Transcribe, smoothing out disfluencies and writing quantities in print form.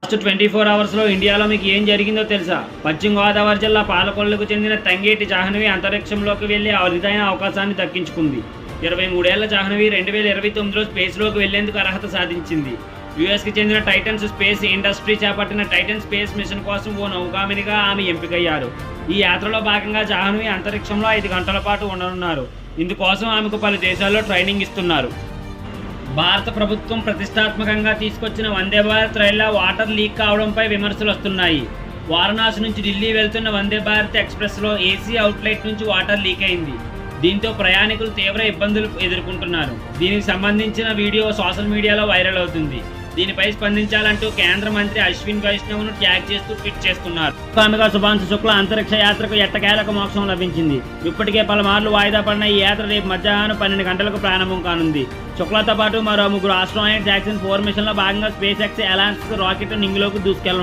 Last 24 అవర్స్లో ఇండియాలో మీకు ఏం జరిగిందో తెలుసా? పశ్చిమ గోదావరి జిల్లా పాలకొల్లుకు చెందిన తంగేటి జాహ్నవి అంతరిక్షంలోకి వెళ్లి అరుదైన అవకాశాన్ని దక్కించుకుంది. 23 ఏళ్ల జాహ్నవి 2029లో స్పేస్లోకి వెళ్లేందుకు అర్హత సాధించింది. యుఎస్కి చెందిన టైటన్స్ స్పేస్ ఇండస్ట్రీ చేపట్టిన టైటన్ స్పేస్ మిషన్ కోసం ఓ నౌకామినిగా ఆమె ఎంపికయ్యారు. ఈ యాత్రలో భాగంగా జాహ్నవి అంతరిక్షంలో 5 గంటల పాటు ఉండనున్నారు. ఇందుకోసం ఆమెకు పలు దేశాల్లో ట్రైనింగ్ ఇస్తున్నారు. భారత ప్రభుత్వం ప్రతిష్టాత్మకంగా తీసుకొచ్చిన వందే భారత్ రైళ్ల వాటర్ లీక్ కావడంపై విమర్శలు వస్తున్నాయి. వారణాసి నుంచి ఢిల్లీ వెళ్తున్న వందే భారత్ ఎక్స్ప్రెస్లో ఏసీ అవుట్లెట్ నుంచి వాటర్ లీక్ అయింది. దీంతో ప్రయాణికులు తీవ్ర ఇబ్బందులు ఎదుర్కొంటున్నారు. దీనికి సంబంధించిన వీడియో సోషల్ మీడియాలో వైరల్ అవుతుంది. దీనిపై స్పందించాలంటూ కేంద్ర మంత్రి అశ్విన్ వైష్ణవ్ను ట్యాగ్ చేస్తూ ట్వీట్ చేస్తున్నారు. ఆమెగా శుభాంశు శుక్ల అంతరిక్ష యాత్రకు ఎట్టకేలకు మోక్షం లభించింది. ఇప్పటికే పలుమార్లు వాయిదా పడిన ఈ యాత్ర రేపు మధ్యాహ్నం 12 గంటలకు ప్రారంభం కానుంది. శుక్లతో పాటు మరో 3 ఆస్ట్రోనైట్స్ యాక్షన్ 4 మిషన్లో భాగంగా స్పేస్ ఎక్స్ అలయన్స్ రాకెట్ నింగిలోకి దూసుకెళ్లనున్నారు.